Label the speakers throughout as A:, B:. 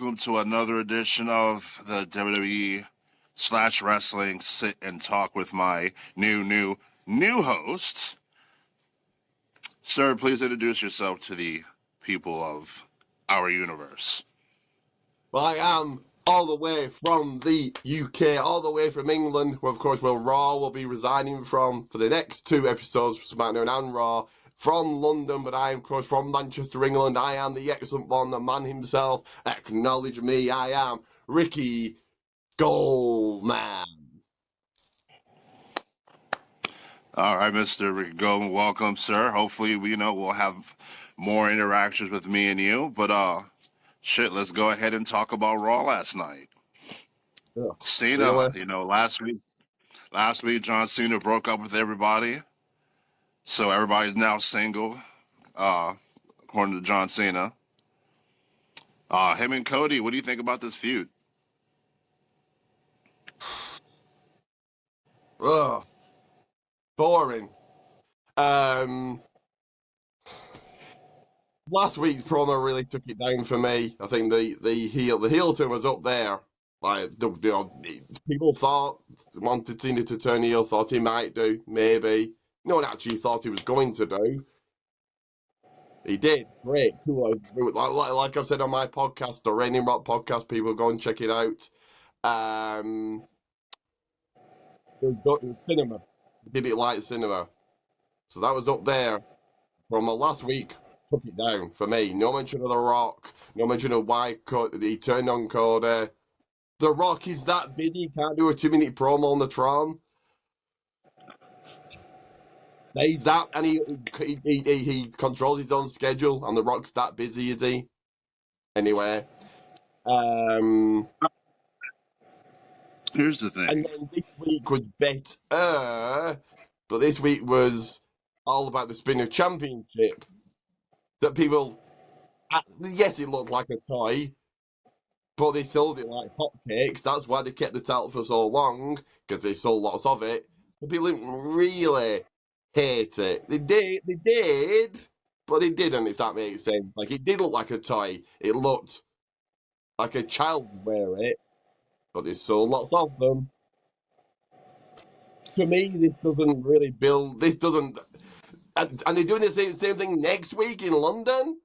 A: welcome to another edition of the WWE slash wrestling sit and talk with my new host. Sir, please introduce yourself to the people of our universe.
B: Well, I am all the way from the UK, all the way from England, where of course Raw will be resigning from for the next two episodes, SmackDown and Raw, from London, but I am of course from Manchester, England. I am the excellent one, the man himself. Acknowledge me, I am Ricky Goldman.
A: All right, Mr. Ricky Goldman, welcome, sir. Hopefully, we'll have more interactions with me and you. But let's go ahead and talk about Raw last night.
B: Yeah,
A: Cena,
B: really?
A: last week John Cena broke up with everybody, so everybody's now single, according to John Cena. Him and Cody, what do you think about this feud?
B: Ugh, boring. Last week's promo really took it down for me. I think the heel turn was up there. Like people wanted Cena to turn heel, thought he might do, maybe. No one actually thought he was going to do. He did. Great. Cool. Like I've said on my podcast, the Reigning Rock podcast, people go and check it out. It was cinema. Did it like cinema. So that was up there from last week. Took it down for me. No mention of The Rock. No mention of why he turned on Cody. The Rock is that busy, he can't do a 2-minute promo on the Tron. He's that, and he controls his own schedule, and The Rock's that busy, is he? Anyway.
A: Here's the thing.
B: And then this week was better, but this week was all about the Spinner Championship. That people, yes, it looked like a toy, but they sold it like hotcakes. That's why they kept the title for so long, because they sold lots of it. But people didn't really hate it. They did, but they didn't, if that makes sense. Like, it did look like a toy. It looked like a child would wear it, but they sold lots of them. To me, this doesn't really build. This doesn't. And they're doing the same thing next week in London?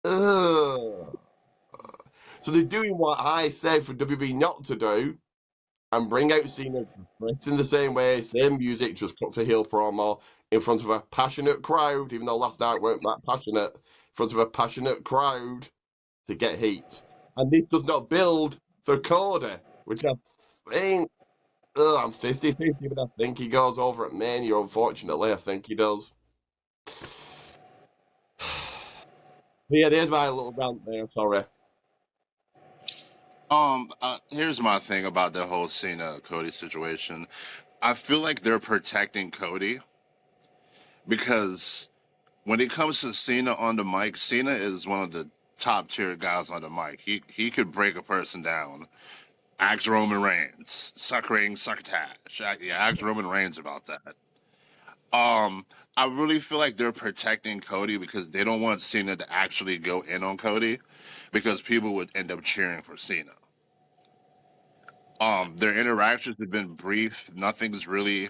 B: Ugh. So they're doing what I said for WB not to do and bring out Cena dressed in the same way, same music, just cut to heel promo in front of a passionate crowd, even though last night weren't that passionate, in front of a passionate crowd to get heat. And this does not build for Cody, which I think, I'm 50-50, but I think he goes over at Mania, unfortunately. I think he does. But yeah, there's my little rant there, sorry.
A: Here's my thing about the whole Cena Cody situation. I feel like they're protecting Cody because when it comes to Cena on the mic, Cena is one of the top tier guys on the mic. He could break a person down. Ask Roman Reigns, succotash. Yeah, ask Roman Reigns about that. I really feel like they're protecting Cody because they don't want Cena to actually go in on Cody because people would end up cheering for Cena. Their interactions have been brief. Nothing's really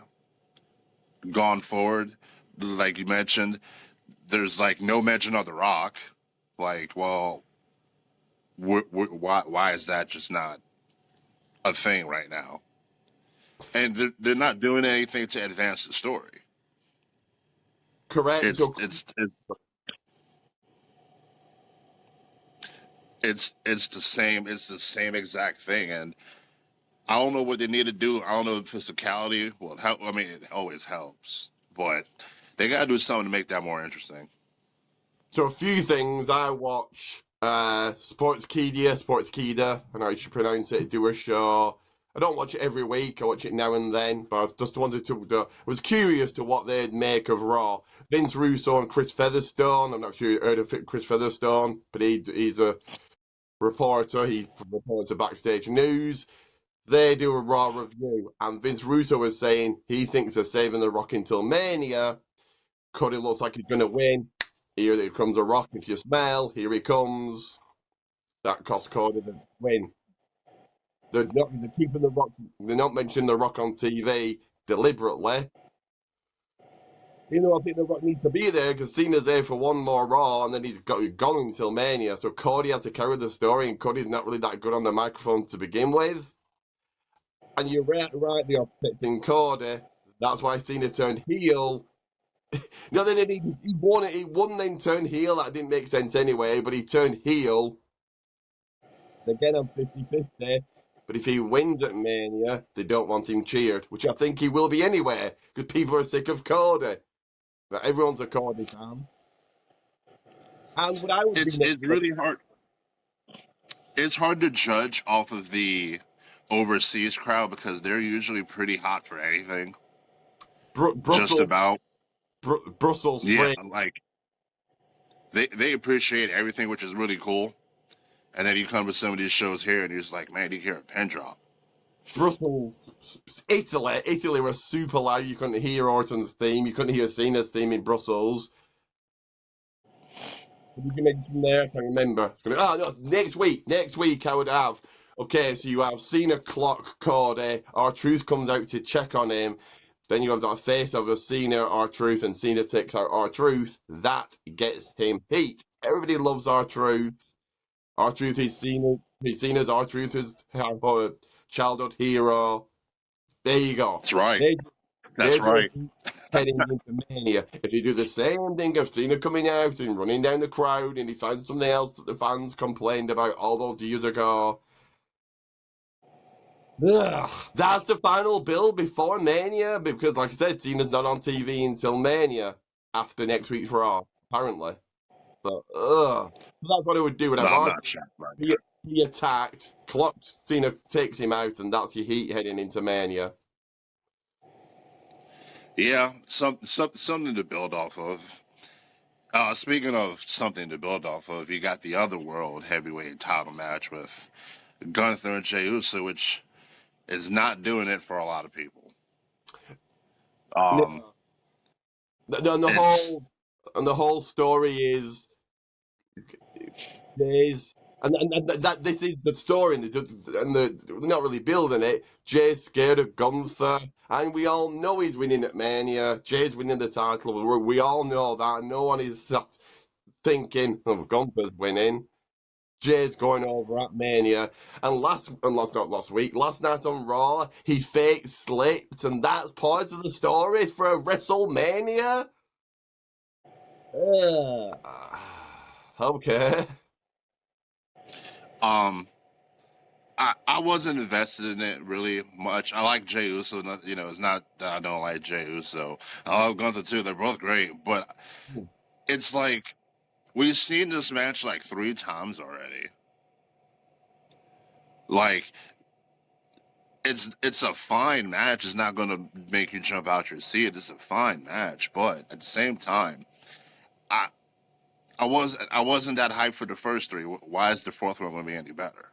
A: gone forward. Like you mentioned, there's like no mention of The Rock. Like, well, why is that just not a thing right now? And they're not doing anything to advance the story.
B: Correct.
A: It's
B: So
A: it's it's it's the same. It's the same exact thing, and I don't know what they need to do. I don't know if physicality will help. I mean, it always helps, but they got to do something to make that more interesting.
B: So a few things. I watch Sportskeeda, I know you should pronounce it, do a show. I don't watch it every week, I watch it now and then, but I just wanted to, was curious to what they'd make of Raw. Vince Russo and Chris Featherstone, I'm not sure you heard of Chris Featherstone, but he's a reporter, he reports a backstage news. They do a Raw review, and Vince Russo was saying he thinks they're saving The Rock until Mania. Cody looks like he's going to win. Here comes a Rock. If you smell, here he comes. that cost Cody the win. They're keeping the Rock. They're not mentioning the Rock on TV deliberately. Even though I think the Rock needs to be there because Cena's there for one more Raw and then he's gone until Mania. So Cody has to carry the story, and Cody's not really that good on the microphone to begin with. And you're right, they are protecting Cody. That's why Cena turned heel. No, then he won it. He won, then turned heel. That didn't make sense anyway. But he turned heel. Again, I'm 50-50. But if he wins at Mania, they don't want him cheered, which I think he will be anyway, because people are sick of Cody. But everyone's a Cody fan. And what I would be
A: It's really hard. It's hard to judge off of the overseas crowd because they're usually pretty hot for anything.
B: Brussels,
A: Just about.
B: Brussels
A: Yeah,
B: spring.
A: like they appreciate everything, which is really cool. And then you come to some of these shows here, and you're just like, man, you hear a pin drop.
B: Brussels, Italy was super loud. You couldn't hear Orton's theme. You couldn't hear Cena's theme in Brussels. You can make it from there. I can't remember. Oh no, next week I would have. Okay, so you have Cena clock Cody. R-Truth comes out to check on him. Then you have that face of a Cena R-Truth, and Cena takes out R-Truth. That gets him heat. Everybody loves R-Truth. R-Truth is Cena. Cena's R-Truth is our childhood hero. There you go.
A: That's right.
B: There's
A: That's right.
B: heading into Mania. If you do the same thing of Cena coming out and running down the crowd and he finds something else that the fans complained about all those years ago. Ugh, that's the final build before Mania, because like I said, Cena's not on TV until Mania after next week's Raw, apparently. So, so that's what it would do.
A: No, I'm not shocked by that.
B: He attacked, clocks, Cena takes him out, and that's your heat heading into Mania.
A: Yeah, something to build off of. Speaking of something to build off of, you got the other world heavyweight title match with Gunther and Jey Uso, which is not doing it for a lot of people.
B: The whole story is this is the story, and they're not really building it. Jay's scared of Gunther, and we all know he's winning at Mania. Jay's winning the title. We all know that. No one is thinking, oh, Gunther's winning. Jay's going over at Mania, and last night on Raw, he fake slipped, and that's part of the story for a WrestleMania. Okay.
A: I wasn't invested in it really much. I like Jey Uso. It's not that I don't like Jey Uso. I love Gunther too. They're both great, but it's like we've seen this match like 3 times already. Like it's a fine match. It's not going to make you jump out your seat. It's a fine match, but at the same time, I wasn't that hyped for the first 3. Why is the 4th one going to be any better?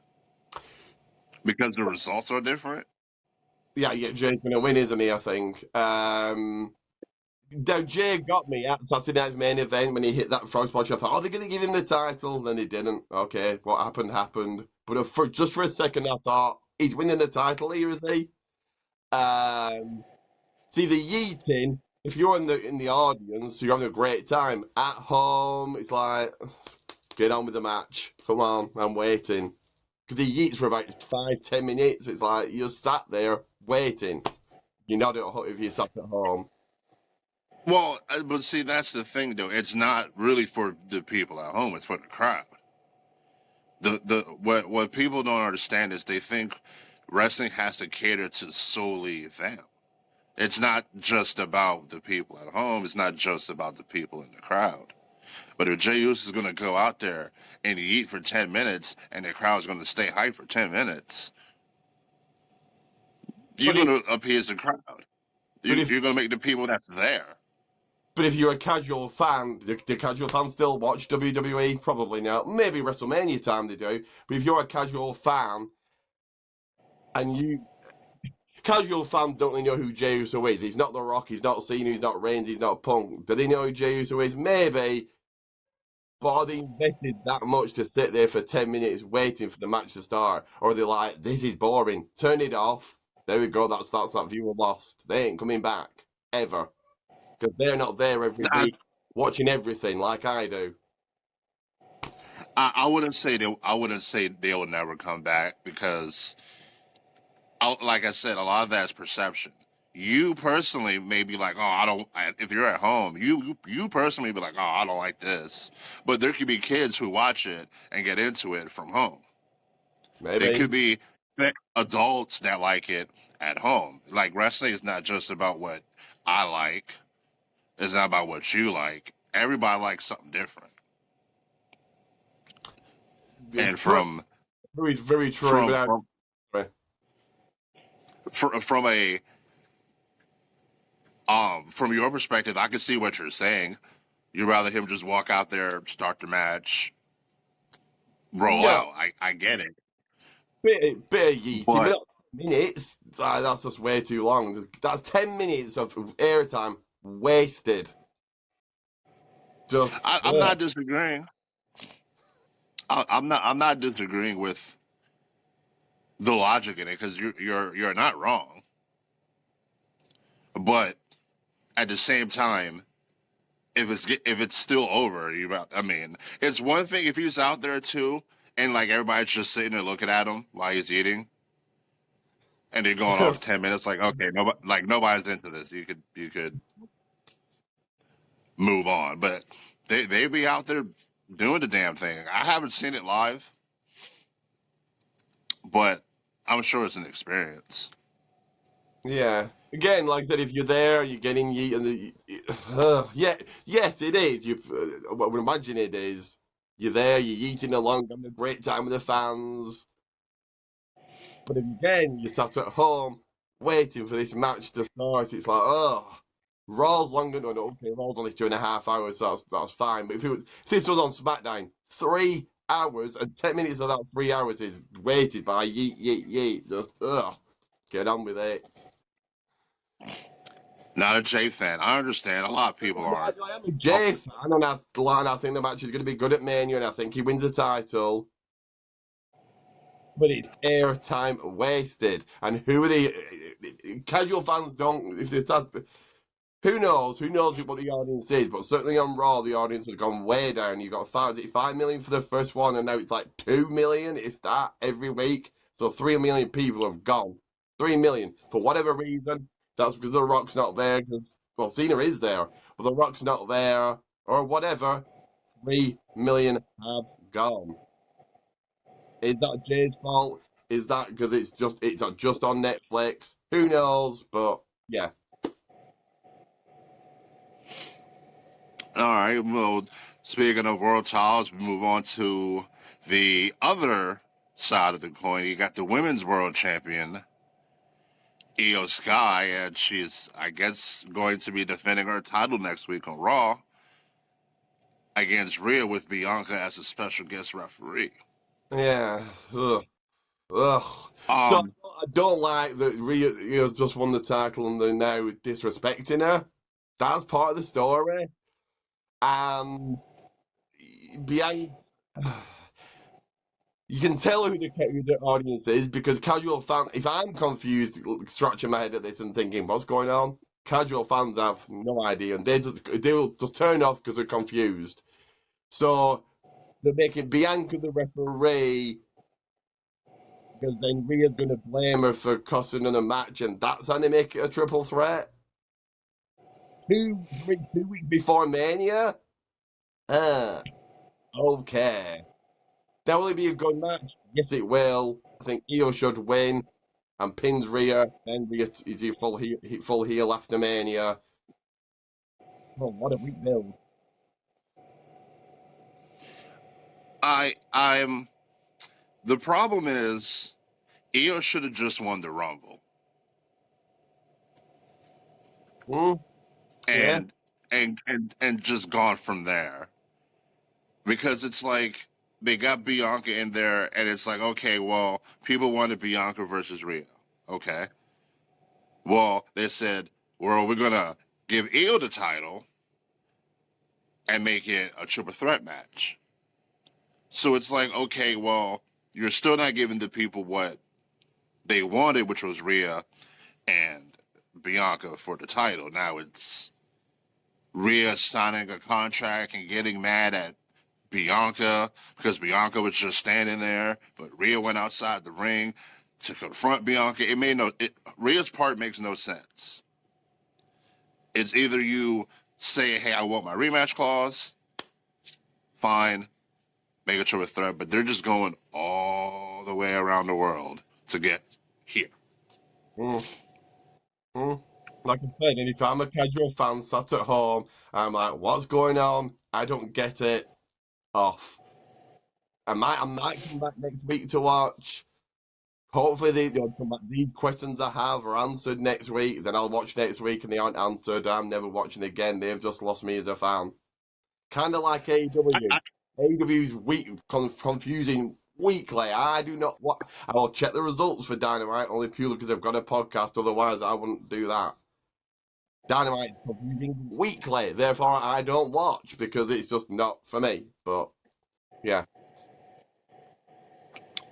A: Because the results are different?
B: Yeah, Jay's going to win, isn't he, I think. Now, Jay got me at Saturday night's main event when he hit that frog splash. I thought, they're going to give him the title. Then they didn't. Okay, what happened. But just for a second, I thought, he's winning the title here, is he? See, the yeeting, if you're in the audience, you're having a great time. At home, it's like, get on with the match. Come on, I'm waiting. Because he yeets for about 5-10 minutes. It's like you're sat there waiting. You're not if you're sat at home.
A: Well, but see, that's the thing, though. It's not really for the people at home. It's for the crowd. What people don't understand is they think wrestling has to cater to solely them. It's not just about the people at home. It's not just about the people in the crowd. But if Jey Uso is going to go out there and eat for 10 minutes and the crowd's going to stay hyped for 10 minutes, you're going to appease the crowd. You're going to make the people that's there.
B: But if you're a casual fan, the casual fans still watch WWE? Probably not. Maybe WrestleMania time they do. But if you're a casual fan and casual fans don't really know who Jey Uso is. He's not The Rock, he's not Cena, he's not Reigns, he's not Punk. Do they know who Jey Uso is? Maybe. But are they invested that much to sit there for 10 minutes waiting for the match to start? Or are they like, this is boring, turn it off. There we go, that's that viewer lost. They ain't coming back, ever. Because they're not there every
A: I,
B: week watching everything like I do.
A: I wouldn't say they'll never come back because, like I said, a lot of that's perception. You personally may be like, oh, I don't. If you're at home, you personally be like, oh, I don't like this. But there could be kids who watch it and get into it from home. There
B: Maybe.
A: could be adults that like it at home. Like wrestling is not just about what I like. It's not about what you like. Everybody likes something different. And
B: True. Very, very true.
A: from
B: But
A: from
B: I,
A: from a from your perspective, I can see what you're saying. You'd rather him just walk out there, start the match, roll
B: no,
A: out. I get it.
B: bit of yeeting, but
A: But
B: not minutes. That's just way too long. That's 10 minutes of airtime wasted. Just,
A: I'm not disagreeing. I'm not disagreeing with the logic in it because you're not wrong. But at the same time, if it's still over, I mean, it's one thing if he's out there too, and like everybody's just sitting there looking at him while he's eating, and they're going off
B: just
A: 10 minutes. Like, okay, nobody's into this. You could move on, but they be out there doing the damn thing. I haven't seen it live, but I'm sure it's an experience.
B: yeah. Again, like I said, if you're there, you're getting yeeted. Yeah, yes, it is. What I would imagine it is. You're there, you're eating along, having a great time with the fans. But again, you're sat at home waiting for this match to start. It's like, oh, Raw's longer. No, no, okay, Raw's only 2.5 hours, so that's fine. But if this was on SmackDown, 3 hours and 10 minutes of that 3 hours is waited by yeet, yeet, yeet. Just, get on with it.
A: Not a J fan. I understand. A lot of people aren't.
B: I am a Jay fan, and I think the match is going to be good at Mania, and I think he wins the title. But it's airtime wasted. And who are the casual fans don't if they start who knows? Who knows what the audience is? But certainly on Raw, the audience has gone way down. You got 5 million for the first one, and now it's like 2 million, if that, every week. So 3 million people have gone. 3 million for whatever reason. That's because The Rock's not there. Because well, Cena is there, but The Rock's not there, or whatever. 3 million have gone. Is that Jay's fault? Is that because it's just on Netflix? Who knows? But yeah.
A: All right. Well, speaking of world titles, we move on to the other side of the coin. You got the women's world champion, Io Sky, and she's, I guess, going to be defending her title next week on Raw against Rhea with Bianca as a special guest referee.
B: Yeah. Ugh. Ugh. So
A: Um,
B: I don't like that Rhea's just won the title and they're now disrespecting her. That's part of the story. And Bianca, you can tell who the audience is because casual fans, if I'm confused, scratching my head at this and thinking, what's going on? Casual fans have no idea and they will just turn off because they're confused. So they're making Bianca the referee because then Rhea's going to blame her for costing her the match, and that's how they make it a triple threat. 2 weeks before Mania? Okay. Now, will it be a good match? Yes, it will. I think Io should win and pins Rhea. Then Rhea is full heel after Mania. Well, what a week build.
A: I'm. The problem is, Io should have just won the Rumble,
B: Hmm? Yeah.
A: and and just gone from there, because it's like they got Bianca in there, and it's like, okay, well, people wanted Bianca versus Rhea. Okay, well, they said, well, we're gonna give Io the title, and make it a triple threat match. So it's like, okay, well, you're still not giving the people what they wanted, which was Rhea and Bianca for the title. Now it's Rhea signing a contract and getting mad at Bianca because Bianca was just standing there, but Rhea went outside the ring to confront Bianca. Rhea's part makes no sense. It's either you say, hey, I want my rematch clause, fine, make a triple threat, but they're just going all the way around the world to get here.
B: Mm. Like I said, and if I'm a casual fan sat at home, I'm like, what's going on? I don't get it. Off. I might come back next week to watch. Hopefully, these questions I have are answered next week. Then I'll watch next week, and they aren't answered. I'm never watching again. They've just lost me as a fan. Kind of like AEW. AEW's confusing weekly. I do not what. I will check the results for Dynamite only purely because I've got a podcast. Otherwise, I wouldn't do that. Dynamite is confusing weekly. Therefore, I don't watch because it's just not for me. But yeah.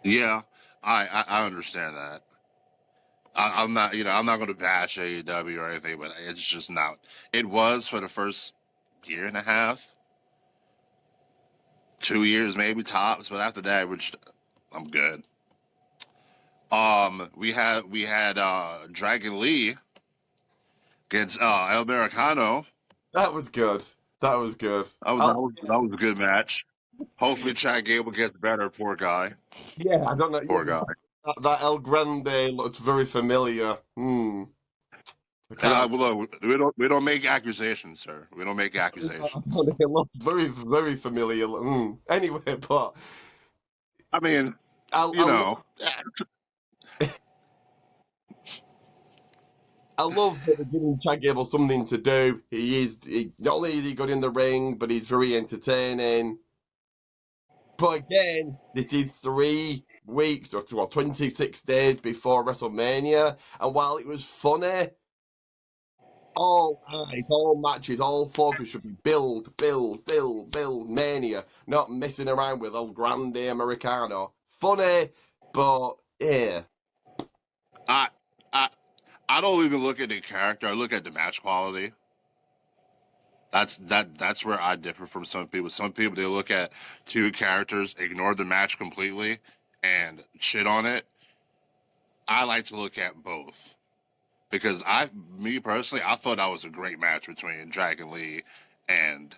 A: Yeah, I understand that. I'm not, I'm not going to bash AEW or anything, but it's just not. It was for the first year and a half, 2 years maybe tops, but after that, I'm good. We had Dragon Lee against El Americano.
B: That was good. That was good.
A: That was a good match. Hopefully, Chad Gable gets better. Poor guy.
B: Yeah, I don't know.
A: Poor guy.
B: That El Grande looked very familiar.
A: Look, we don't make accusations, sir. We don't make accusations.
B: It looked very, very familiar. Anyway, but
A: I mean,
B: I love that they're giving Chad Gable something to do. Not only is he good in the ring, but he's very entertaining. But again, this is 3 weeks, or 26 days before WrestleMania, and while it was funny, all eyes, all matches, all focus should be build, Mania, not messing around with El Grande Americano. Funny, but yeah.
A: I don't even look at the character. I look at the match quality. That's where I differ from some people. Some people, they look at 2 characters, ignore the match completely, and shit on it. I like to look at both because me personally, I thought that was a great match between Dragon Lee and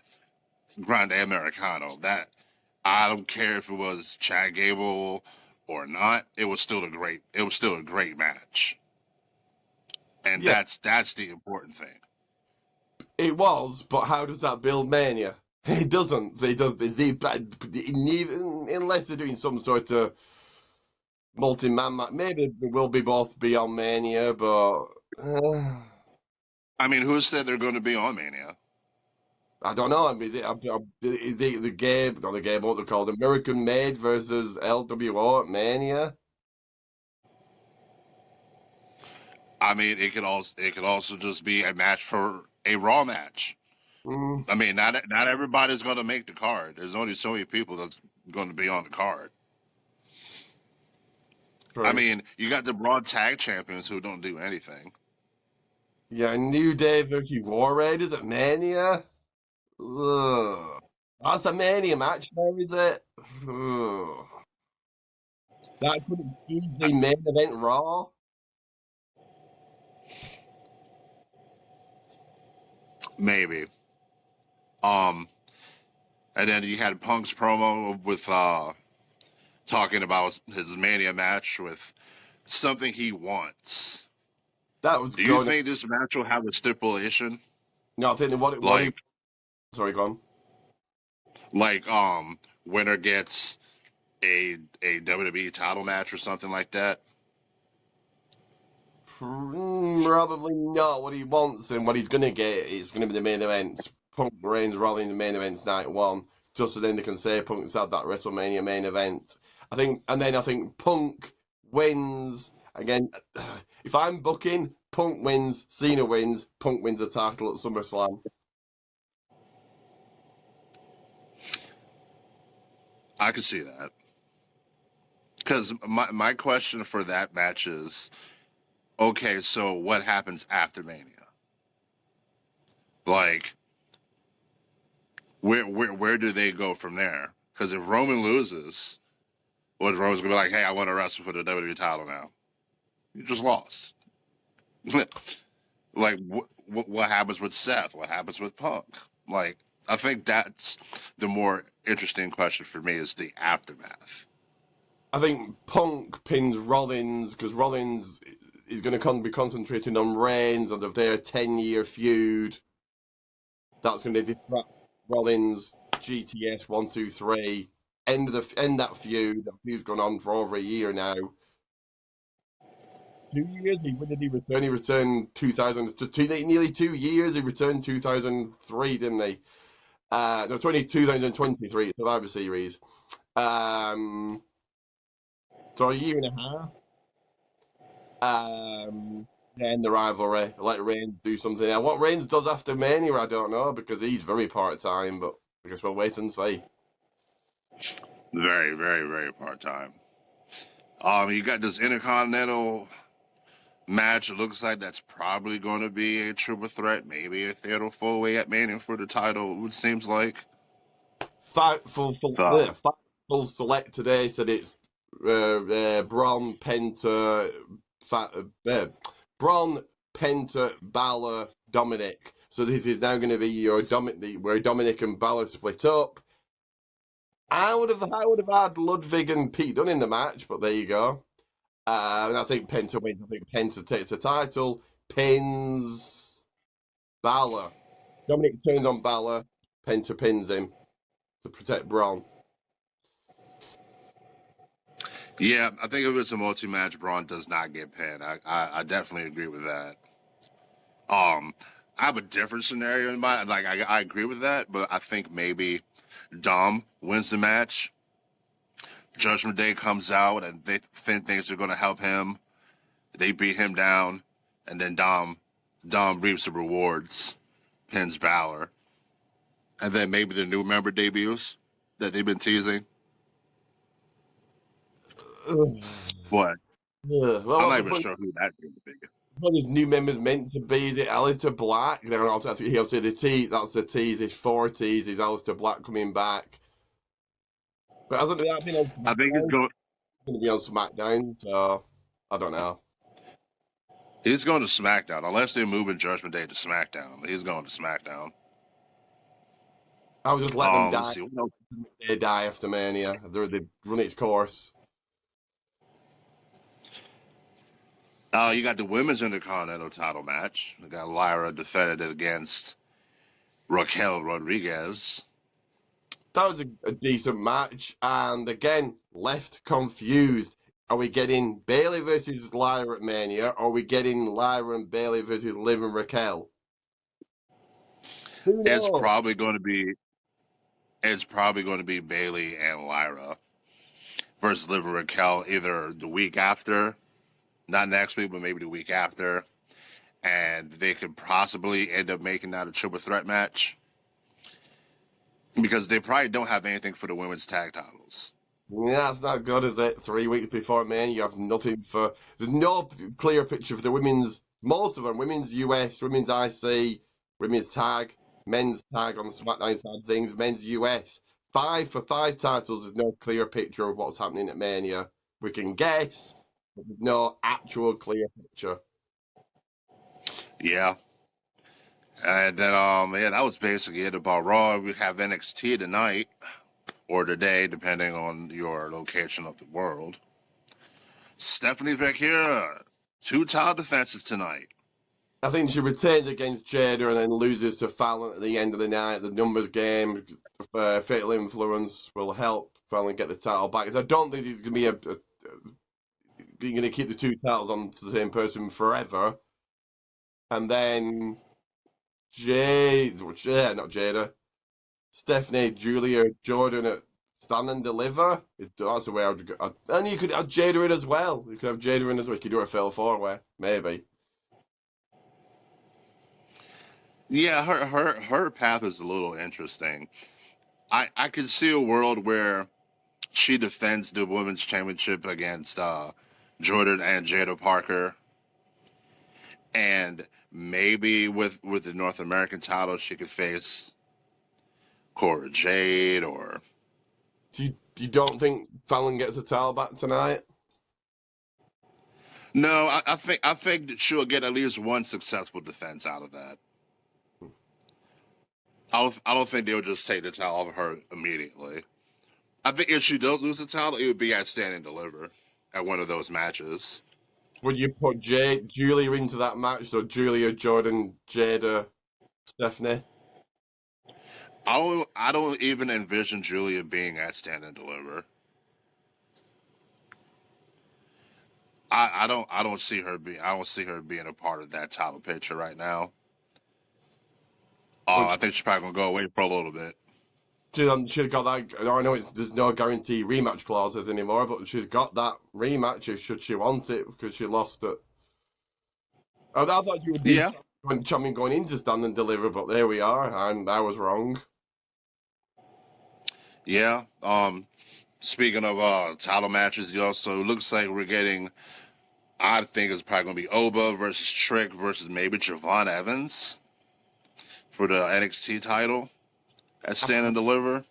A: Grande Americano. That I don't care if it was Chad Gable or not. It was still a great match. And
B: Yeah.
A: that's the important thing.
B: It was, but how does that build Mania? It doesn't. It does. Unless they're doing some sort of multi-man match. Maybe they will be both be on Mania, but
A: I mean, who said they're going to be on Mania?
B: I don't know. Is it the game? Not the game. What they're called? American Made versus LWO at Mania.
A: I mean, it could also just be a match for a Raw match. I mean, not everybody's going to make the card. There's only so many people that's going to be on the card. True. I mean, you got the Raw Tag Champions who don't do anything.
B: Yeah, New Day versus War Raiders at Mania. Ugh. That's a Mania match now, is it? Ugh. That could easily main event Raw.
A: Maybe. And then you had Punk's promo with talking about his Mania match with something he wants.
B: That was.
A: Do you think this match will have a stipulation?
B: No, I think sorry, go on.
A: Like, winner gets a WWE title match or something like that.
B: Probably not. What he wants and what he's gonna get is gonna be the main event. Punk Reigns rolling the main events night 1, just so then they can say Punk's had that WrestleMania main event. I think Punk wins again. If I'm booking, Punk wins, Cena wins, Punk wins the title at SummerSlam.
A: I could see that. Because my question for that match is, okay, so what happens after Mania? Like, where do they go from there? Because if Roman loses, what Roman's gonna be like? Hey, I want to wrestle for the WWE title now. You just lost. Like, what happens with Seth? What happens with Punk? Like, I think that's the more interesting question for me is the aftermath.
B: I think Punk pins Rollins because Rollins is going to be concentrating on Reigns and of their 10-year feud. That's going to distract Rollins, GTS 1, 2, 3. End that feud. That feud's gone on for over a year now. 2 years? When did he return? He returned 2000, nearly 2 years. He returned 2003, didn't he? No, 2023, Survivor Series. So a year and a half. Then the rivalry. Let Reigns do something. Now, what Reigns does after Mania, I don't know because he's very part time. But I guess we'll wait and see.
A: Very, very, very part time. You got this Intercontinental match. It looks like that's probably going to be a triple threat, maybe a fatal four-way at Mania for the title. It seems like. So
B: Full select today said it's Braun, Penta, Braun, Penta, Balor, Dominic. So this is now going to be your where Dominic and Balor split up. I would have had Ludwig and Pete Dunne in the match, but there you go. And I think Penta wins. I think Penta takes the title, pins Balor. Dominic turns on Balor, Penta pins him to protect Braun.
A: yeah, I think if it's a multi-match, Braun does not get pinned. I definitely agree with that. I have a different scenario in mind. Like I agree with that, but I think maybe Dom wins the match. Judgment Day comes out, and Finn thinks they're going to help him. They beat him down, and then Dom reaps the rewards, pins Balor, and then maybe the new member debuts that they've been teasing. But
B: Well,
A: I'm
B: what's
A: not
B: the
A: even
B: point?
A: sure who that's going to be.
B: What his new members meant to be? Is it Aleister Black? Then he'll say the tease. That's the tease. His 40s. Is Aleister Black coming back? But hasn't that been on
A: I think
B: SmackDown? It's going to be on SmackDown, so I don't know.
A: he's going to SmackDown, unless they're moving Judgment Day to SmackDown. He's going to SmackDown.
B: I'll just let them
A: Let's
B: die.
A: see. What else?
B: They die after Mania. They run its course.
A: You got the women's Intercontinental title match. We got Lyra defended it against Raquel Rodriguez.
B: That was a decent match, and again, left confused. Are we getting Bayley versus Lyra at Mania, or are we getting Lyra and Bayley versus Liv and Raquel? Who
A: It's
B: knows?
A: probably going to be Bayley and Lyra versus Liv and Raquel either the week after, not next week, but maybe the week after, and they could possibly end up making that a triple threat match because they probably don't have anything for the women's tag titles.
B: Yeah, it's not good, is it? 3 weeks before Mania, you have nothing for. There's no clear picture for the women's. Most of them, women's US, women's IC, women's tag, men's tag on the SmackDown side of things, men's US. 5 titles. There's no clear picture of what's happening at Mania. We can guess, but there's no actual clear picture.
A: Yeah. And then, that was basically it about Raw. We have NXT tonight or today, depending on your location of the world. Stephanie Vecchia, 2 title defenses tonight.
B: I think she retains against Jada and then loses to Fallon at the end of the night. The numbers game, Fatal Influence will help Fallon get the title back. Because I don't think he's going to be you're going to keep the 2 titles on to the same person forever. And then not Jada, Stephanie, Julia, Jordan at Stand and Deliver. That's the way I would go. And you could have Jada in as well. You could have Jada in as well. You could do a Fatal 4-way, maybe.
A: Yeah, her path is a little interesting. I could see a world where she defends the women's championship against Jordan and Jada Parker, and maybe with the North American title, she could face Cora Jade or.
B: You don't think Fallon gets a title back tonight?
A: No, I think that she'll get at least one successful defense out of that. I don't think they'll just take the title off of her immediately. I think if she does lose the title, it would be at Stand and Deliver at one of those matches.
B: Would you put Julia into that match? So Julia, Jordan, Jada, Stephanie?
A: I don't even envision Julia being at Stand and Deliver. I don't see her being a part of that title picture right now. I think she's probably gonna go away for a little bit.
B: She's got that. I know there's no guarantee rematch clauses anymore, but she's got that rematch should she want it because she lost it. I thought you would be champion going into Stand and Deliver, but there we are, and I was wrong.
A: Yeah. Speaking of title matches, you also looks like we're getting. I think it's probably gonna be Oba versus Trick versus maybe Javon Evans for the NXT title at Stand and Deliver.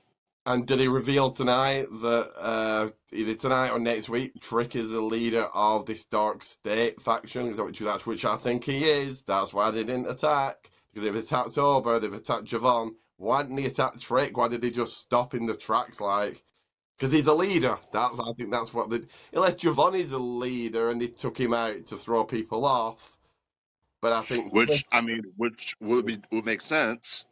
B: And did he reveal tonight that either tonight or next week, Trick is the leader of this Dark State faction? Is that which I think he is? That's why they didn't attack. Because they've attacked Oba, they've attacked Javon. Why didn't they attack Trick? Why did they just stop in the tracks like? Because he's a leader. I think that's what they. Unless Javon is a leader and they took him out to throw people off. But I think
A: which would make sense.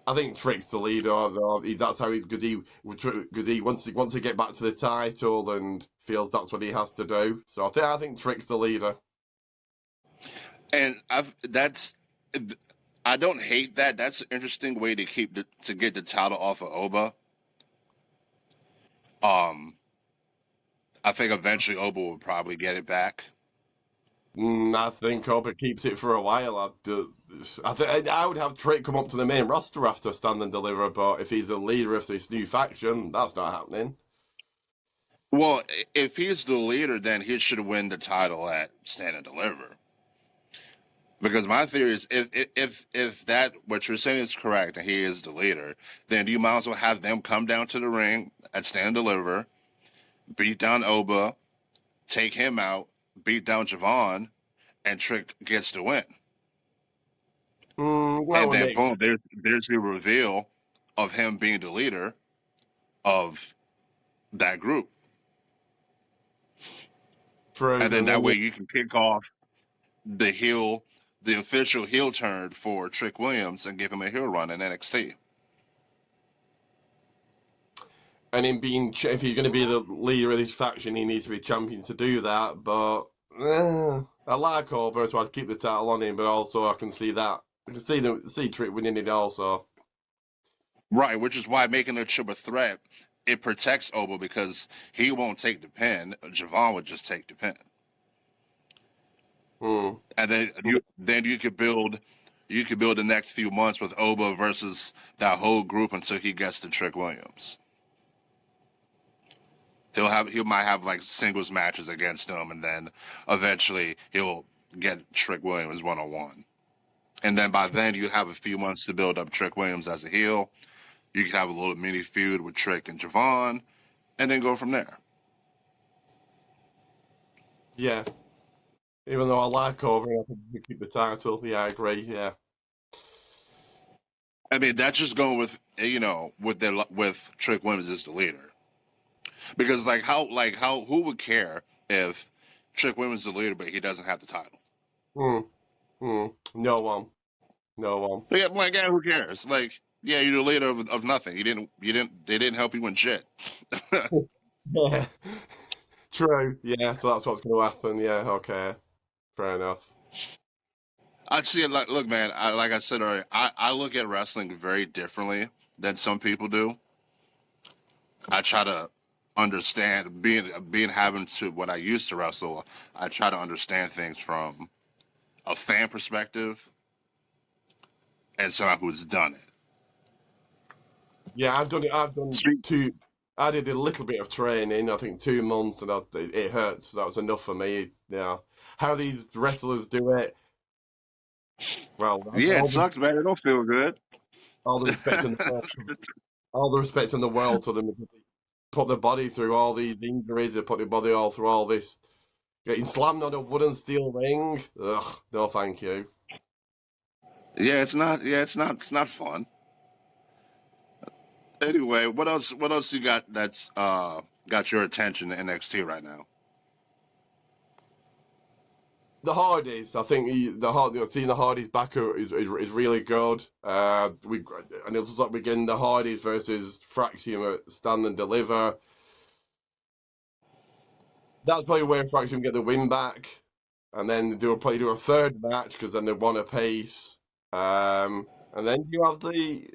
B: I think Trick's the leader. That's how because he wants to get back to the title and feels that's what he has to do. So I think Trick's the leader.
A: And I don't hate that. That's an interesting way to to get the title off of Oba. I think eventually Oba will probably get it back.
B: I think Oba keeps it for a while. I would have Trick come up to the main roster after Stand and Deliver, but if he's a leader of this new faction, that's not happening.
A: Well, if he's the leader, then he should win the title at Stand and Deliver. Because my theory is, if that what you're saying is correct and he is the leader, then you might as well have them come down to the ring at Stand and Deliver, beat down Oba, take him out, beat down Javon, and Trick gets the win. And then boom, there's the reveal of him being the leader of that group.
B: True.
A: And then that way you can kick off the official heel turn for Trick Williams and give him a heel run in NXT.
B: And if he's going to be the leader of this faction, he needs to be champion to do that. But I like Oba, so I'd keep the title on him. But also, I can see Trick winning it also.
A: Right, which is why making a triple threat, it protects Oba because he won't take the pin. Javon would just take the pin. And then you could build the next few months with Oba versus that whole group until he gets to Trick Williams. He might have like singles matches against them, and then eventually he'll get Trick Williams 1-on-1. And then by then you have a few months to build up Trick Williams as a heel. You can have a little mini feud with Trick and Javon, and then go from there.
B: Yeah. Even though I like Oba, I think we keep the title. Yeah, I agree. Yeah.
A: I mean, that's just going with with Trick Williams as the leader. Because who would care if Trick Williams is the leader but he doesn't have the title?
B: No one.
A: Yeah, who cares? Like, yeah, you're the leader of nothing. They didn't help you win shit.
B: Yeah. True. Yeah, so that's what's going to happen. Yeah, okay. Fair enough.
A: I'd see it look, man, like I said earlier, I look at wrestling very differently than some people do. I try to understand being having to when I used to wrestle, I try to understand things from a fan perspective and someone who's done it.
B: Yeah, I've done it. I've done
A: Speak-
B: two. I did a little bit of training. I think 2 months, and it hurts. That was enough for me. Yeah, how these wrestlers do it. Well,
A: Yeah, it sucks, man. It don't feel good.
B: all the respect in the world, all the respect in the world to them. Because they put their body through all these injuries. They put their body all through all this. Getting slammed on a wooden steel ring. Ugh, no, thank you.
A: Yeah, it's not. Yeah, it's not. It's not fun. Anyway, what else? What else you got that's got your attention in NXT right now?
B: The Hardys, I think seeing the Hardys back is really good. And it looks like we're getting the Hardys versus Fraxium at Stand and Deliver. That's probably where Fraxium get the win back, and then probably do a third match because then they want a pace. And then you have the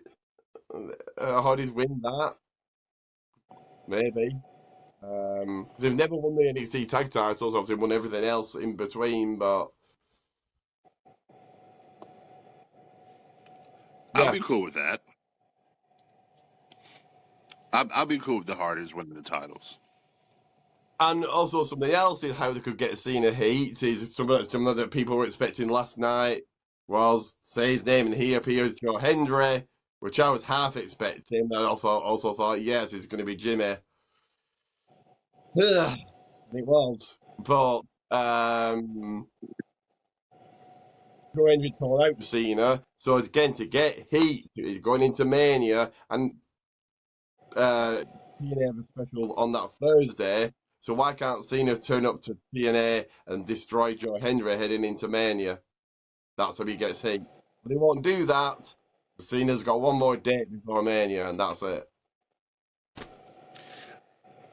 B: Hardys win that maybe. 'Cause they've never won the NXT tag titles. Obviously, won everything else in between, but
A: I'll
B: yeah.
A: be cool with that. I'll be cool with the Hardys winning the titles.
B: And also something else is how they could get Cena heat is something that people were expecting last night was say his name and he appears Joe Hendry, which I was half expecting. I also thought yes, it's going to be Jimmy. Ugh, it was, but Joe Hendry called out Cena, so again to get heat going into Mania and TNA have a special on that Thursday. So why can't Cena turn up to TNA and destroy Joe Hendry heading into Mania? That's how he gets heat. But he won't do that. Cena's got one more date before Mania, and that's it.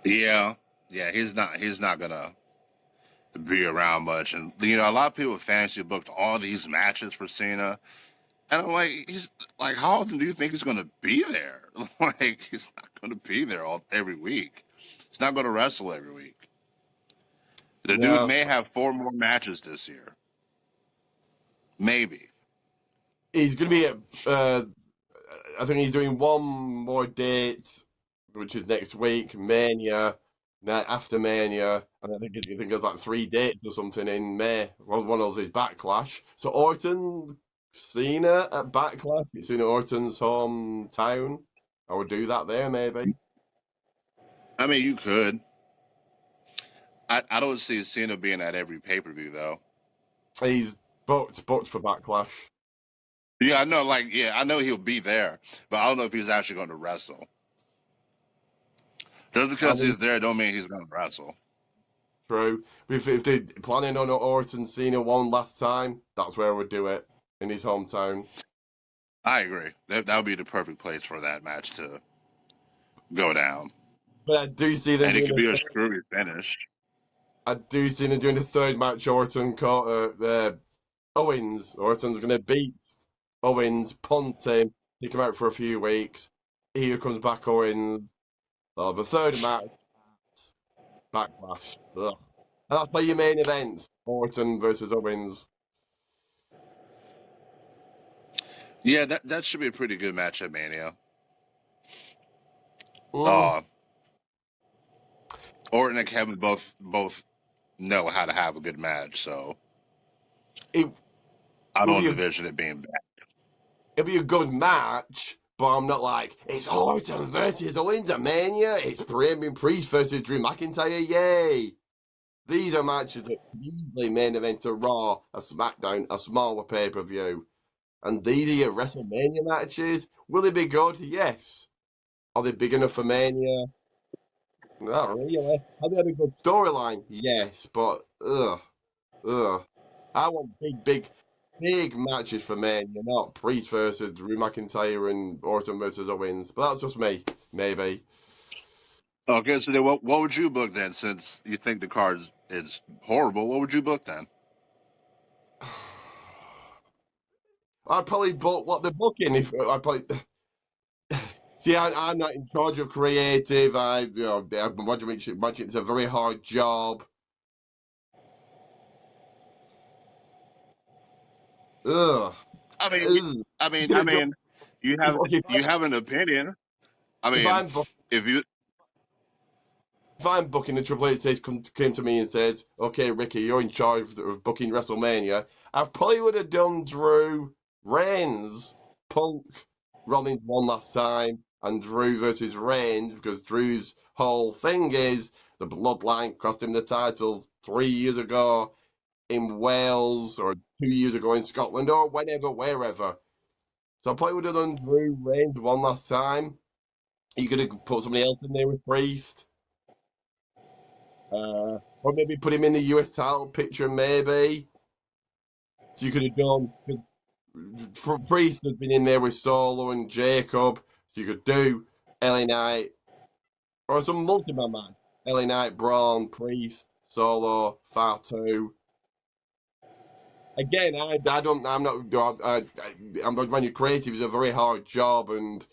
A: Yeah, yeah. He's not gonna be around much, and you know, a lot of people fantasy booked all these matches for Cena, and I'm like, he's like, how often do you think he's gonna be there? Like, he's not gonna be there every week. He's not gonna wrestle every week. The dude
B: No,
A: may have 4 more matches this year, maybe.
B: he's going to be at. I think he's doing one more date, which is next week, Mania. After Mania, and I think there's like 3 dates or something in May. One of those is Backlash. So Orton, Cena at Backlash. It's in Orton's hometown. I would do that there maybe.
A: I mean, you could. I don't see Cena being at every pay per view though.
B: He's booked for Backlash.
A: Yeah, I know. Like, yeah, I know he'll be there, but I don't know if he's actually going to wrestle. Just
B: I
A: because
B: mean,
A: he's there, don't mean he's going to wrestle.
B: true. If they're planning on Orton Cena one last time, that's where I would do it in his hometown.
A: I agree. That would be the perfect place for that match to go down,
B: But I do see them
A: and it
B: doing
A: could
B: a
A: be a
B: third,
A: screwy finish.
B: I do see them doing a third match. Owens. Orton's going to beat Owens, punt him, take him out for a few weeks. Here comes back Owens. The third match, Backlash. Ugh. And that's by your main event. Orton versus Owens.
A: Yeah, that should be a pretty good match at Mania.
B: Mm.
A: Uh, Orton and Kevin both know how to have a good match, so
B: It
A: I
B: will
A: don't
B: be a
A: envision it being bad.
B: it'll be a good match, but I'm not like it's Orton versus Owens at Mania. It's Damien Priest versus Drew McIntyre. Yay! These are matches that could easily main event a Raw, a SmackDown, a smaller pay per view. And these are your WrestleMania matches. Will they be good? Yes. Are they big enough for Mania? Not really. Have they had a good storyline? Yes, but ugh. I want big matches for Mania, not Priest versus Drew McIntyre and Orton versus Owens. But that's just me, maybe.
A: Okay, so then what would you book then? Since you think the card is horrible, what would you book then?
B: I'd probably book what they're booking if I probably. See, I'm not in charge of creative. Imagine it's a very hard job. Ugh.
A: I mean,
B: Ugh.
A: I
B: He's
A: mean, I
B: gonna do.
A: mean, you
B: He's,
A: have
B: okay,
A: you have an opinion. I
B: if
A: mean,
B: I'm book,
A: if you
B: if I'm booking and Triple H says came to me and says, "Okay, Ricky, you're in charge of booking WrestleMania," I probably would have done Drew Reigns, Punk, Rollins one last time, and Drew versus Reigns because Drew's whole thing is the bloodline cost him the title 3 years ago in Wales or 2 years ago in Scotland or whenever, wherever. So I probably would have done Drew Reigns one last time. You could have put somebody else in there with Priest. Or maybe put him in the US title picture, maybe. So you could have done, because Priest has been in there with Solo and Jacob. So you could do LA Knight, or some multi-man match. LA Knight, Braun, Priest, Solo, Fatu. Again, I'm not, when you're creative, it's a very hard job, and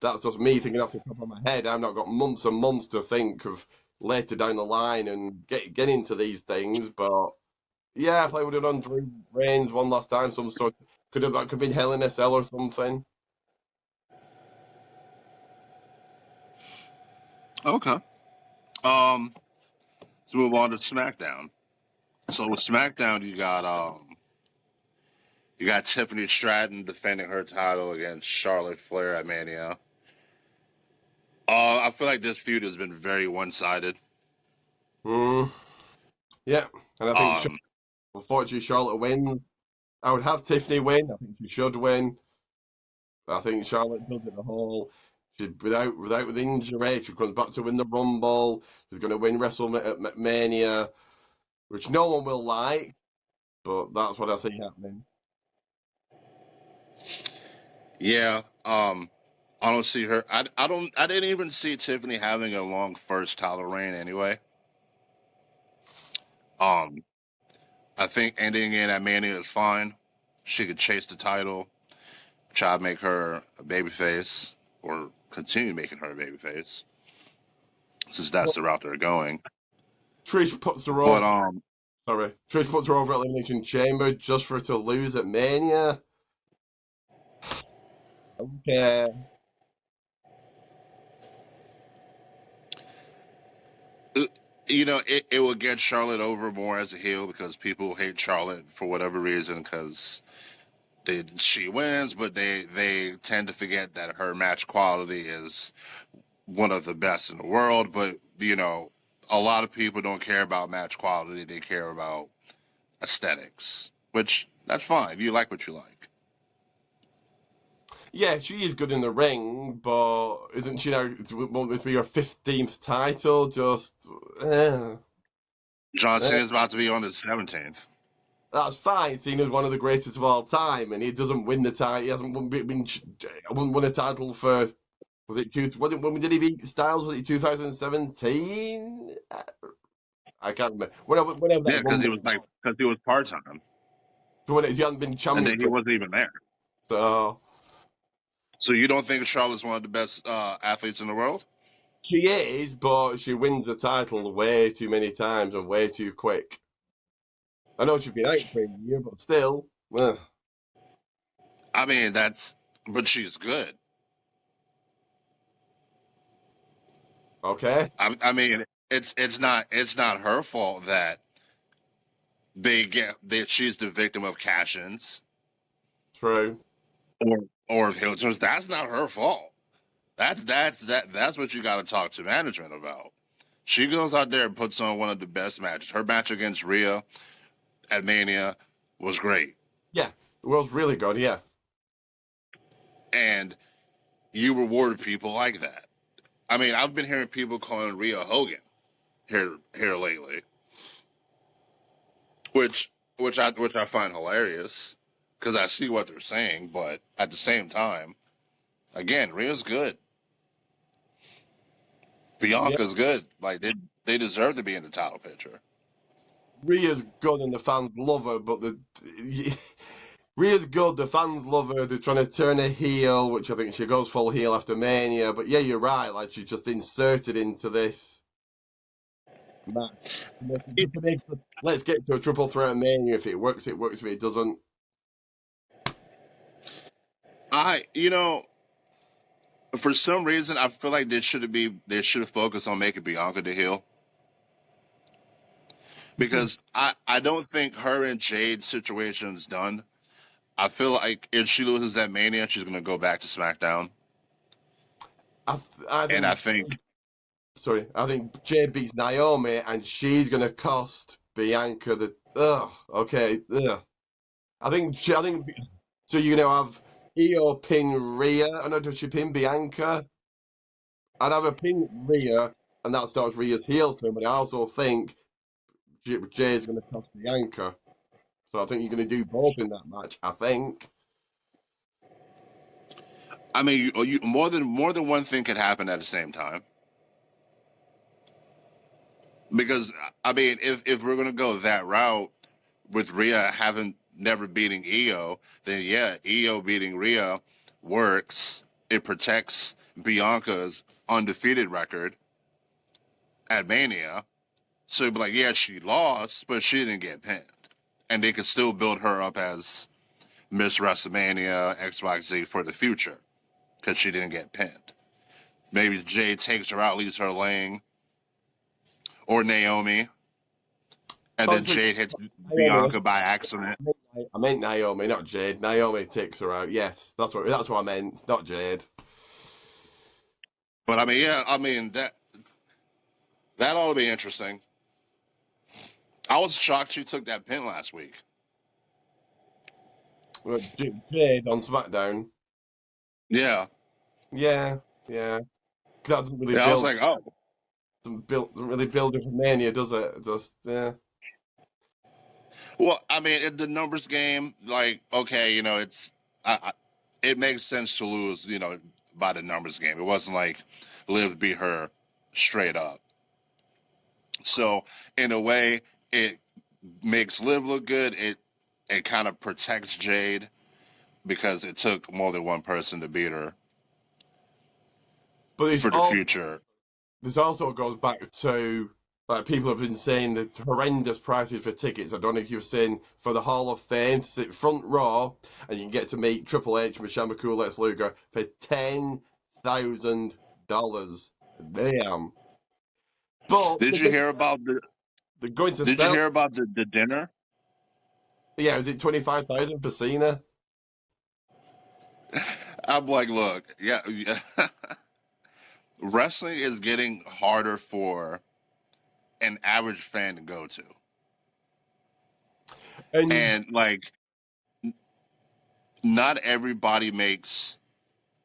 B: that's just me thinking off the top of my head. I've not got months and months to think of later down the line and get into these things. But yeah, if I would have done Drew Reigns one last time, some sort could have been Hell in a Cell or something.
A: okay. Let's move on to SmackDown. So with SmackDown, you got Tiffany Stratton defending her title against Charlotte Flair at Mania. I feel like this feud has been very one-sided.
B: Mm, yeah, and I think
A: Um,
B: unfortunately Charlotte wins. I would have Tiffany win. I think she should win. I think Charlotte does it the whole. She without the injury, she comes back to win the Rumble. She's going to win WrestleMania, which no one will like, but that's what I see happening.
A: yeah. I don't see her. I didn't even see Tiffany having a long first title reign anyway. Um, I think ending it at Mania is fine. She could chase the title, try to make her a babyface, or continue making her a babyface, since that's
B: Well,
A: the route they're going.
B: Trish puts her
A: But
B: over. Sorry, Trish puts her over at Elimination Chamber just for her to lose at Mania. Okay.
A: it will get Charlotte over more as a heel because people hate Charlotte for whatever reason because she wins, but they tend to forget that her match quality is one of the best in the world. But a lot of people don't care about match quality; they care about aesthetics, which that's fine. You like what you like.
B: Yeah, she is good in the ring, but isn't she now? Won't this be her 15th title? Just, eh,
A: John
B: eh.
A: Cena is about to be on his 17th.
B: That's fine. Cena's one of the greatest of all time, and he doesn't win the title. He hasn't won a title for. Was it when did he beat Styles? Was it 2017? I can't remember. Whenever
A: Yeah,
B: that Rumble.
A: because he was part time,
B: So when he hasn't been
A: and
B: champion
A: then he
B: for.
A: wasn't even there.
B: So
A: So you don't think Charlotte's one of the best athletes in the world?
B: she is, but she wins the title way too many times and way too quick. I know she's been out for a year, but still.
A: I mean, but she's good.
B: Okay,
A: I mean, it's not her fault that she's the victim of cash-ins
B: true.
A: or of heel turns. That's not her fault. That's what you got to talk to management about. She goes out there and puts on one of the best matches. Her match against Rhea at Mania was great,
B: Yeah, it was really good. Yeah,
A: and you reward people like that. I mean, I've been hearing people calling Rhea Hogan here lately, which I find hilarious because I see what they're saying, but at the same time, again, Rhea's good.
B: yeah.
A: Bianca's good. Like they deserve to be in the title picture.
B: Rhea's good and the fans love her, but Rhea's good. The fans love her. They're trying to turn her heel, which I think she goes full heel after Mania. But yeah, you're right. Like she's just inserted into this match. Let's get to a triple threat Mania. If it works, it works. If it doesn't,
A: I you know For some reason, I feel like they should have focused on making Bianca the heel because I don't think her and Jade's situation is done. I feel like if she loses that Mania, she's gonna go back to SmackDown,
B: I
A: and I
B: think,
A: think
B: I think Jade beats Naomi, and she's gonna cost Bianca the. Ugh. Okay. Ugh. I think. So you're gonna have Io pin Rhea. I know, does she pin Bianca? I'd have a pin Rhea, and that starts Rhea's heel turn. But I also think Jay's gonna cost Bianca. So I think you're gonna do both in that match. I think.
A: I mean more than one thing could happen at the same time. Because I mean, if we're gonna go that route with Rhea having never beating Io, then yeah, Io beating Rhea works. It protects Bianca's undefeated record at Mania. So it'd be like, yeah, she lost, but she didn't get pinned, and they could still build her up as Miss WrestleMania XYZ for the future because she didn't get pinned. Maybe Jade takes her out, leaves her laying, or Naomi, and then
B: Honestly,
A: Jade hits
B: Naomi.
A: Bianca by accident.
B: I meant Naomi, not Jade. Naomi takes her out. Yes, that's what I meant. Not Jade.
A: But I mean, yeah, I mean that ought to be interesting. I was shocked she took that pin last week.
B: Jade on SmackDown.
A: Yeah,
B: Yeah, yeah. 'Cause that doesn't really
A: yeah. I was like, oh,
B: doesn't really build her for Mania, does it? Just yeah.
A: well, I mean, in the numbers game, like, okay, you know, it makes sense to lose, you know, by the numbers game. It wasn't like Liv beat her straight up. So in a way, it makes Liv look good. It kind of protects Jade because it took more than one person to beat her
B: But
A: for the future.
B: this also goes back to like people have been saying the horrendous prices for tickets. I don't know if you've seen for the Hall of Fame to sit front row and you can get to meet Triple H, Michelle McCool, Lex Luger for $10,000. Damn. But
A: Did you hear about the?
B: they're going to
A: Did you
B: sell.
A: hear about the dinner?
B: Yeah, is it 25,000 for Cena?
A: I'm like, look, yeah, wrestling is getting harder for an average fan to go to,
B: And
A: and like, not everybody makes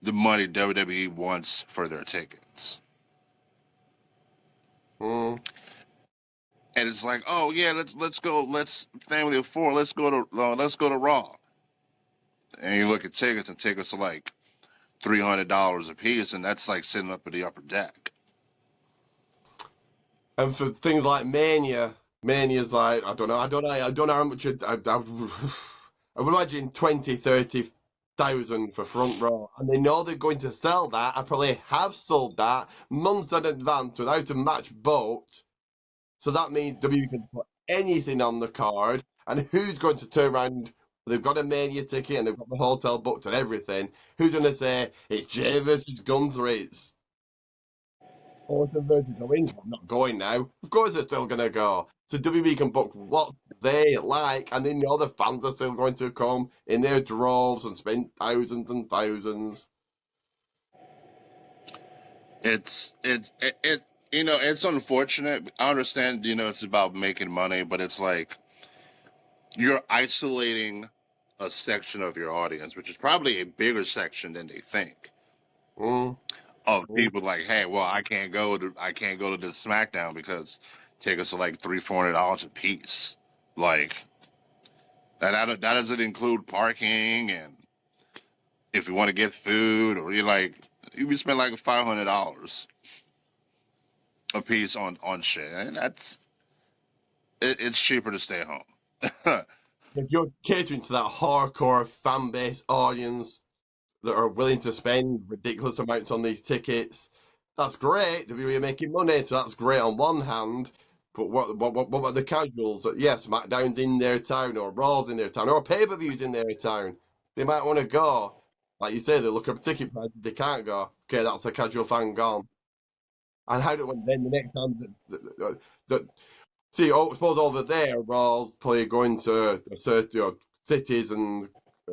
A: the money WWE wants for their tickets.
B: mm,
A: And it's like, oh yeah, let's go, let's family of four, let's go to Raw. And you look at tickets, and tickets are like $300 a piece, and that's like sitting up at the upper deck.
B: and for things like Mania's like I don't know how much I would imagine 20, 30,000 for front row, and they know they're going to sell that. I probably have sold that months in advance without a match booked. So that means W can put anything on the card, and who's going to turn around? They've got a Mania ticket and they've got the hotel booked and everything. Who's going to say it's Jay versus Gunther? It's Orton versus Owens. I'm not going now. Of course they're still going to go. So WB can book what they like, and they know the fans are still going to come in their droves and spend thousands and thousands.
A: It you know, it's unfortunate. I understand, you know, it's about making money, but it's like you're isolating a section of your audience, which is probably a bigger section than they think,
B: Mm,
A: of
B: mm.
A: people like, hey, well, I can't go to this SmackDown because tickets are like $300-$400 a piece. Like that doesn't include parking, and if you want to get food, or you be spend like $500 a piece on shit, and it's cheaper to stay home.
B: If you're catering to that hardcore fan base audience that are willing to spend ridiculous amounts on these tickets, that's great. WWE are making money, so that's great on one hand. But what about the casuals? Yes, SmackDown's in their town, or Raw's in their town, or pay-per-views in their town. They might want to go. Like you say, they look at ticket price, they can't go. Okay, that's a casual fan gone. And how do then the next time that see, I suppose over there, Raw's probably going to certain cities and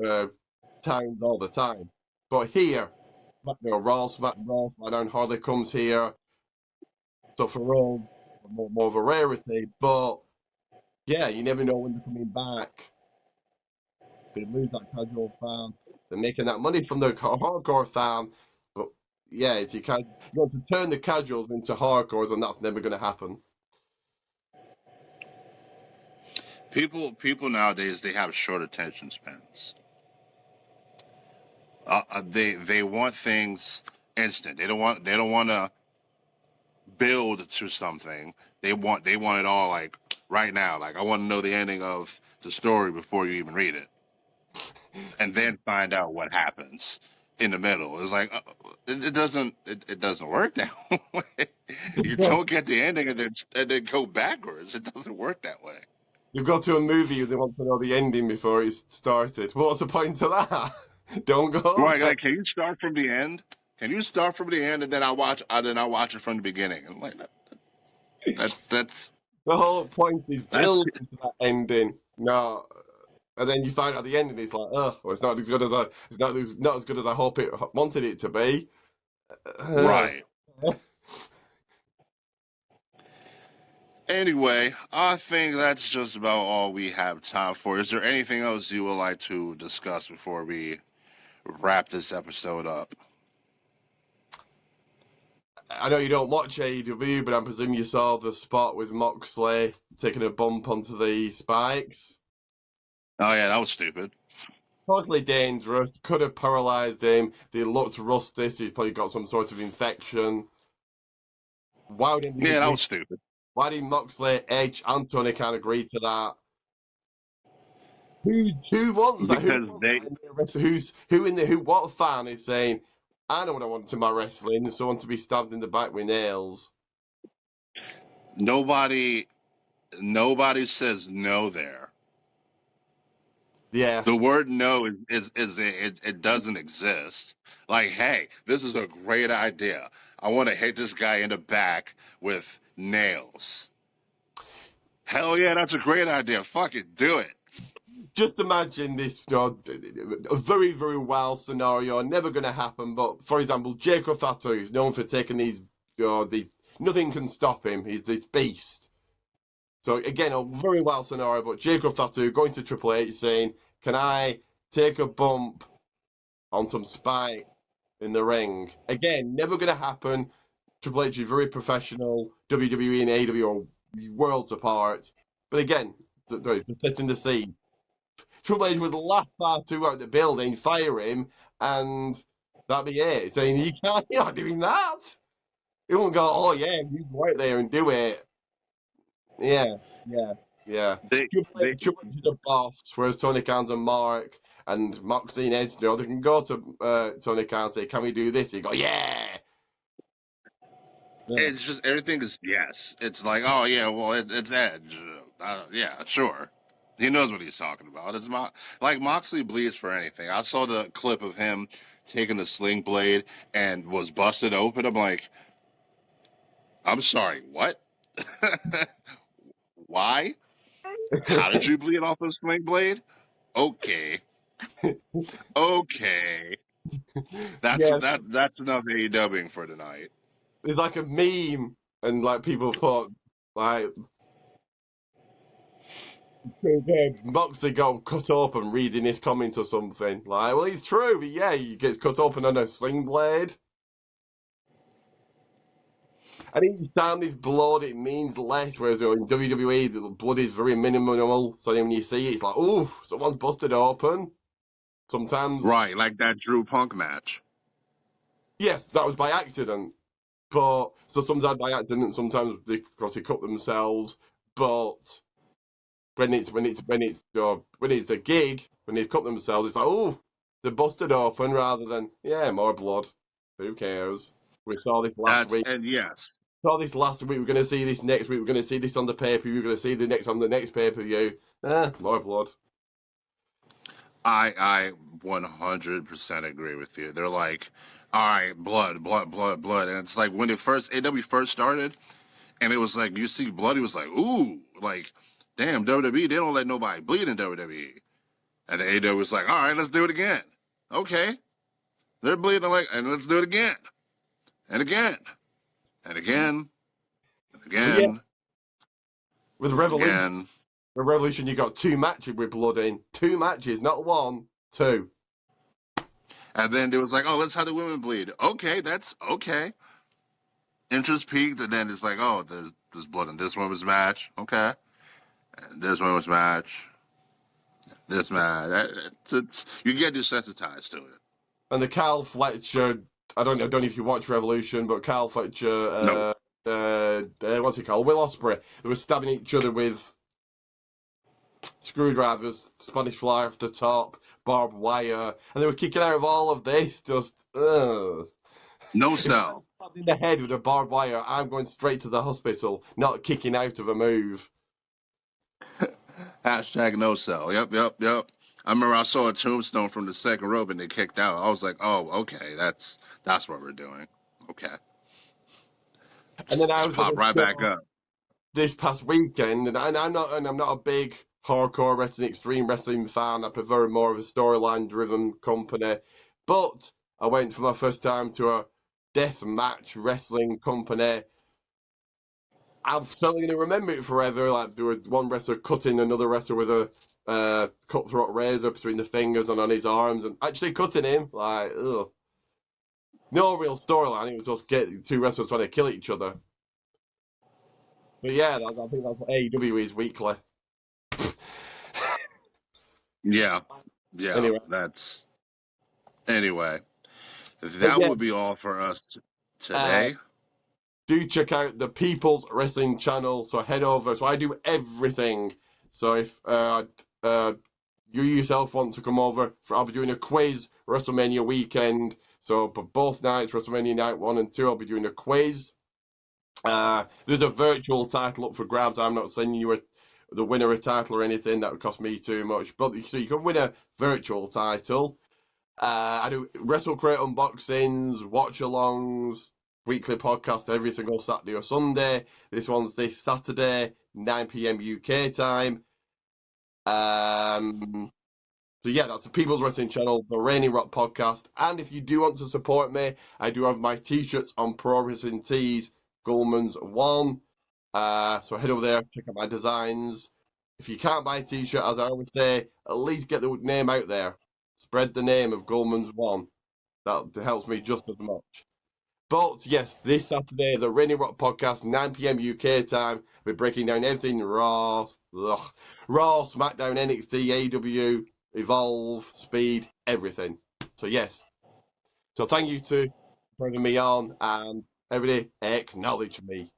B: uh, towns all the time. But here, Raw, SmackDown hardly comes here. So for us, more of a rarity. But yeah, you never know when they're coming back. They lose that casual fan. They're making that money from the hardcore fan. But yeah, if you want to turn the casuals into hardcores, and that's never going to happen.
A: People nowadays, they have short attention spans. They want things instant. They don't want to build to something. They want it all like right now. Like, I want to know the ending of the story before you even read it, and then find out what happens in the middle. It's like it doesn't work that way. You don't get the ending and then go backwards. It doesn't work that way.
B: You go to a movie, they want to know the ending before it's started. What's the point of that? Don't go.
A: Right? Like, can you start from the end? Can you start from the end and then I watch it from the beginning? I'm like, that's
B: The whole point is
A: that's
B: building to that ending. No, and then you find out the ending is like, oh, well, it's not as good as not as good as I hope it wanted it to be.
A: right. Anyway, I think that's just about all we have time for. Is there anything else you would like to discuss before we wrap this episode up?
B: I know you don't watch AEW, but I presume you saw the spot with Moxley taking a bump onto the spikes.
A: Oh yeah, that was stupid.
B: Totally dangerous. Could have paralyzed him. They looked rusty, so he's probably got some sort of infection. Why didn't
A: Yeah, that was stupid.
B: Why did Moxley, Edge, and Tony Khan agree to that? Who wants that? What fan is saying, I know what I want to my wrestling, so I want to be stabbed in the back with nails.
A: Nobody says no there.
B: Yeah.
A: The word no it doesn't exist. Like, hey, this is a great idea. I want to hit this guy in the back with nails. Hell yeah, that's a great idea. Fuck it, do it.
B: Just imagine this, a very, very wild scenario, never going to happen. But for example, Jacob Fatu is known for taking these, nothing can stop him. He's this beast. So again, a very wild scenario. But Jacob Fatu going to Triple H saying, "Can I take a bump on some spike in the ring?" Again, never going to happen. Triple H is very professional. WWE and AEW are worlds apart. But again, just setting the scene. Triple H would laugh Fatu out the building, fire him, and that'd be it. Saying, you're not doing that. He won't go, oh yeah, you go out there and do it. Yeah. Triple H is a boss, whereas Tony Khan's a mark, and Moxley and Edge, they can go to Tony Khan and say, can we do this? He go, yeah.
A: It's just everything is yes. It's like, oh yeah, well it's Edge. Yeah, sure. He knows what he's talking about. It's like Moxley bleeds for anything. I saw the clip of him taking the sling blade and was busted open. I'm like, I'm sorry, what? Why? How did you bleed off a sling blade? Okay. Okay. That's enough AEWing for tonight.
B: It's like a meme, and like people put like Moxley got cut open reading his comment or something. Like, well, it's true, but yeah, he gets cut open on a sling blade. And each time there's blood, it means less. Whereas in WWE, the blood is very minimal. So then when you see it, it's like, ooh, someone's busted open. Sometimes.
A: Right, like that Drew Punk match.
B: Yes, that was by accident. But so sometimes by accident, sometimes they cut themselves. But when it's a gig, when they cut themselves, it's like, oh, they're busted open rather than more blood. Who cares? We saw this last week.
A: And yes.
B: Saw this last week. We're going to see this next week. We're going to see this on the pay-per-view. We're going to see the next on the next pay-per-view. More blood.
A: I 100% agree with you. They're like, all right, blood, blood, blood, blood, and it's like when it first AW first started, and it was like you see blood, it was like, ooh, like, damn, WWE, they don't let nobody bleed in WWE, and the AW was like, all right, let's do it again. Okay, they're bleeding like, and let's do it again, and again, and again, and
B: But yeah,
A: again,
B: with
A: and
B: Revolution,
A: again.
B: you got 2 matches with blood in. 2 matches, not 1, 2.
A: And then there was like, oh, let's have the women bleed. Okay, that's okay. Interest peaked, and then it's like, oh, there's blood in this women's match. Okay, and this women's match, this match. You get desensitized to it.
B: And the Carl Fletcher, I don't know if you watch Revolution, but Carl Fletcher,
A: Nope.
B: what's he called? Will Ospreay. They were stabbing each other with screwdrivers, Spanish fly off the top, barbed wire, and they were kicking out of all of this. Just, ugh.
A: No
B: If I
A: sell.
B: get stabbed in the head with a barbed wire, I'm going straight to the hospital, not kicking out of a move.
A: Hashtag no sell. Yep, yep, yep. I remember I saw a tombstone from the second rope and they kicked out. I was like, oh, okay, that's what we're doing. Okay,
B: And then I
A: just
B: was at
A: pop
B: a
A: right back
B: show
A: up.
B: this past weekend, and I'm not a big hardcore wrestling, extreme wrestling fan. I prefer more of a storyline driven company. But I went for my first time to a death match wrestling company. I'm certainly going to remember it forever. Like there was one wrestler cutting another wrestler with a cutthroat razor between the fingers and on his arms, and actually cutting him. Like, ugh. No real storyline. It was just get 2 wrestlers trying to kill each other. But yeah, I think that's what AEW is weekly.
A: Yeah, yeah.
B: Anyway,
A: That's anyway.
B: but
A: That
B: yeah,
A: would be all for us
B: uh,
A: today.
B: do check out the People's Wrestling channel. So head over. So I do everything. So if you yourself want to come over, I'll be doing a quiz WrestleMania weekend. So for both nights, WrestleMania night 1 and 2, I'll be doing a quiz. There's a virtual title up for grabs. I'm not sending you the winner a title or anything. That would cost me too much. But so you can win a virtual title. I do Wrestle Crate unboxings, watch-alongs, weekly podcast every single Saturday or Sunday. This one's this Saturday, 9 p.m. UK time. So yeah, that's the People's Wrestling channel, the Reigning Rock podcast. And if you do want to support me, I do have my t-shirts on Pro Wrestling Tees, Gulman's One. So head over there, check out my designs. If you can't buy a t-shirt, as I always say, at least get the name out there. Spread the name of Gulman's One. That helps me just as much. But yes, this Saturday, the Reigning Rock podcast, 9 p.m. UK time. We're breaking down everything Raw, SmackDown, NXT, AEW, Evolve, Speed, everything. So yes. So thank you to bringing me on, and everybody acknowledge me.